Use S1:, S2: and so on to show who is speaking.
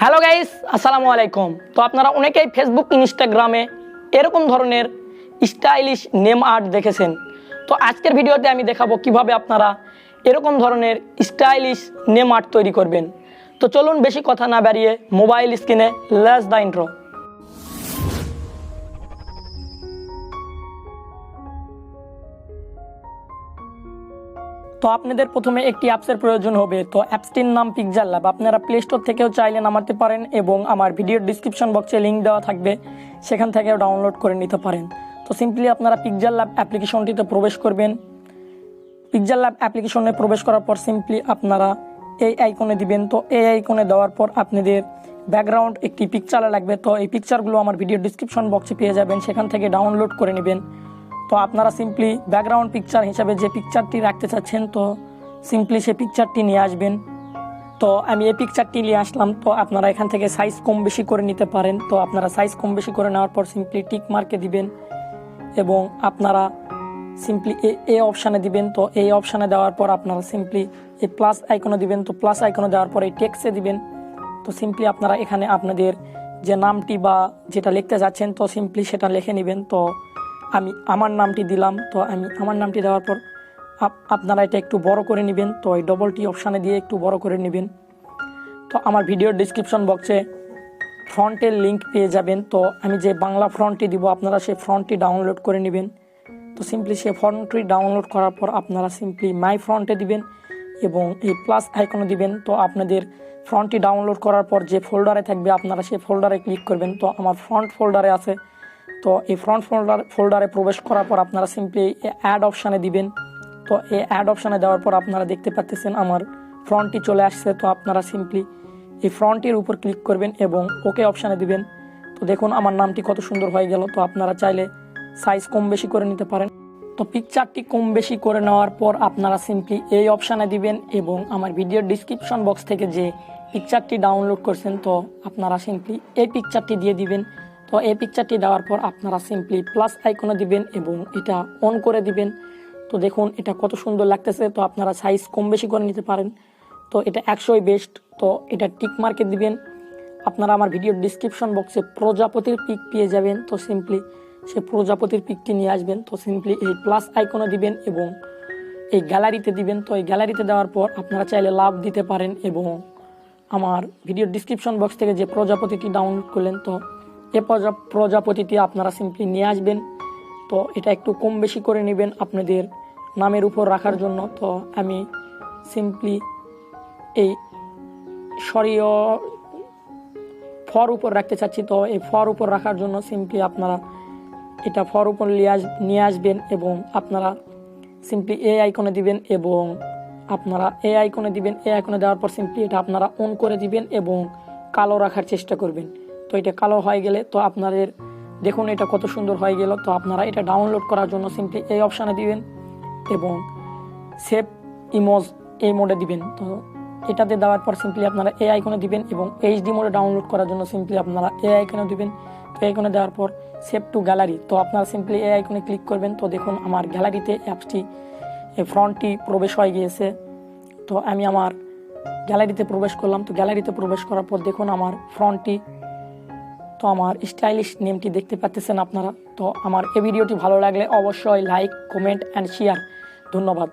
S1: Hello guys, আসসালামু আলাইকুম। তো আপনারা অনেকেই ফেসবুক ইনস্টাগ্রামে এরকম ধরনের স্টাইলিশ নেম আর্ট দেখেছেন। তো আজকের ভিডিওতে আমি দেখাবো কিভাবে আপনারা এরকম ধরনের স্টাইলিশ নেম আর্ট তৈরি করবেন। তো চলুন বেশি কথা না বাড়িয়ে মোবাইল স্ক্রিনে লেটস দ্য ইন্ট্রো। তো আপনাদের প্রথমে একটি অ্যাপসের প্রয়োজন হবে। তো অ্যাপসটির নাম PixelLab। আপনারা প্লে স্টোর থেকেও চাইলে নামাতে পারেন এবং আমার ভিডিওর ডিসক্রিপশন বক্সে লিঙ্ক দেওয়া থাকবে, সেখান থেকেও ডাউনলোড করে নিতে পারেন। তো সিম্পলি আপনারা PixelLab অ্যাপ্লিকেশনটিতে প্রবেশ করবেন। PixelLab অ্যাপ্লিকেশনে প্রবেশ করার পর সিম্পলি আপনারা এই আইকনে দিবেন। তো এই আইকনে দেওয়ার পর আপনাদের ব্যাকগ্রাউন্ড একটি পিকচার লাগবে। তো এই পিকচারগুলো আমার ভিডিও ডিসক্রিপশন বক্সে পেয়ে যাবেন, সেখান থেকে ডাউনলোড করে নেবেন। তো আপনারা সিম্পলি ব্যাকগ্রাউন্ড পিকচার হিসাবে যে পিকচারটি রাখতে চাচ্ছেন, তো সিম্পলি সেই পিকচারটি নিয়ে আসবেন। তো আমি এই পিকচারটি নিয়ে আসলাম। তো আপনারা এখান থেকে সাইজ কম বেশি করে নিতে পারেন। তো আপনারা সাইজ কম বেশি করে নেওয়ার পর সিম্পলি টিক মার্কে দিবেন এবং আপনারা সিম্পলি এই অপশানে দিবেন। তো এই অপশানে দেওয়ার পর আপনারা সিম্পলি এই প্লাস আইকনে দিবেন। তো প্লাস আইকনে দেওয়ার পর এই টেক্সটে দিবেন। তো সিম্পলি আপনারা এখানে আপনাদের যে নামটি বা যেটা লিখতে যাচ্ছেন, তো সিম্পলি সেটা লিখে নেবেন। তো আমি আমার নামটি দিলাম। তো আমি আমার নামটি দেওয়ার পর আপনারা এটা একটু বড় করে নেবেন। তো এই ডবলটি অপশানে দিয়ে একটু বড় করে নেবেন। তো আমার ভিডিওর ডিসক্রিপশন বক্সে ফ্রন্টের লিঙ্ক পেয়ে যাবেন। তো আমি যে বাংলা ফ্রন্টটি দিব, আপনারা সেই ফ্রন্টটি ডাউনলোড করে নেবেন। তো সিম্পলি সেই ফ্রন্টটি ডাউনলোড করার পর আপনারা সিম্পলি মাই ফ্রন্টে দিবেন এবং এই প্লাস আইকনে দিবেন। তো আপনাদের ফ্রন্টটি ডাউনলোড করার পর যে ফোল্ডারে থাকবে, আপনারা সেই ফোল্ডারে ক্লিক করবেন। তো আমার ফ্রন্ট ফোল্ডারে আছে। তো এই ফ্রন্ট ফোল্ডারে প্রবেশ করার পর আপনারা সিম্পলি অ্যাড অপশানে দিবেন। তো এই অ্যাড অপশানে দেওয়ার পর আপনারা দেখতে পাচ্ছেন আমার ফ্রন্টটি চলে আসছে। তো আপনারা সিম্পলি এই ফ্রন্টের উপর ক্লিক করবেন এবং ওকে অপশানে দিবেন। তো দেখুন আমার নামটি কত সুন্দর হয়ে গেল। তো আপনারা চাইলে সাইজ কম বেশি করে নিতে পারেন। তো পিকচারটি কম বেশি করে নেওয়ার পর আপনারা সিম্পলি এই অপশানে দিবেন এবং আমার ভিডিওর ডিসক্রিপশন বক্স থেকে যে পিকচারটি ডাউনলোড করছেন, তো আপনারা সিম্পলি এই পিকচারটি দিয়ে দিবেন। তো এই পিকচারটি দেওয়ার পর আপনারা সিম্পলি প্লাস আইকনে দিবেন এবং এটা অন করে দিবেন। তো দেখুন এটা কত সুন্দর লাগতেছে। তো আপনারা সাইজ কম বেশি করে নিতে পারেন। তো এটা 100ই বেস্ট। তো এটা টিক মার্কে দিবেন। আপনারা আমার ভিডিওর ডিসক্রিপশন বক্সে প্রজাপতির পিক পেয়ে যাবেন। তো সিম্পলি সে প্রজাপতির পিকটি নিয়ে আসবেন। তো সিম্পলি এই প্লাস আইকনে দিবেন এবং এই গ্যালারিতে দিবেন। তো এই গ্যালারিতে দেওয়ার পর আপনারা চাইলে লাভ দিতে পারেন এবং আমার ভিডিওর ডিসক্রিপশন বক্স থেকে যে প্রজাপতিটি ডাউনলোড করলেন, তো এই প্রজাপতিটি আপনারা সিম্পলি নিয়ে আসবেন। তো এটা একটু কম বেশি করে নেবেন আপনাদের নামের উপর রাখার জন্য। তো আমি সিম্পলি এই ফর উপর রাখতে চাচ্ছি। তো এই ফর উপর রাখার জন্য সিম্পলি আপনারা এটা ফর উপর নিয়ে আসবেন এবং আপনারা সিম্পলি এই আইকনে দিবেন এবং আপনারা এই আইকনে দিবেন। এই আইকনে দেওয়ার পর সিম্পলি এটা আপনারা অন করে দিবেন এবং কালো রাখার চেষ্টা করবেন। তো এটা কালো হয়ে গেলে তো আপনাদের দেখুন এটা কত সুন্দর হয়ে গেল। তো আপনারা এটা ডাউনলোড করার জন্য সিম্পলি এই অপশানে দিবেন এবং সেভ ইমোজ এই মোডে দিবেন। তো এটাতে দেওয়ার পর সিম্পলি আপনারা এই আইকনে দিবেন এবং HD মোডে ডাউনলোড করার জন্য সিম্পলি আপনারা এই আইকনে দিবেন। তো এই আইকনে দেওয়ার পর সেভ টু গ্যালারি। তো আপনারা সিম্পলি এই আইকনে ক্লিক করবেন। তো দেখুন আমার গ্যালারিতে অ্যাপসটি ফ্রন্টটি প্রবেশ হয়ে গিয়েছে। তো আমি আমার গ্যালারিতে প্রবেশ করলাম। তো গ্যালারিতে প্রবেশ করার পর দেখুন আমার ফ্রন্টটি, তো আমার স্টাইলিশ নেমটি দেখতে পাচ্ছেন আপনারা। তো আমার এই ভিডিওটি ভালো লাগলে অবশ্যই লাইক, কমেন্ট অ্যান্ড শেয়ার। ধন্যবাদ।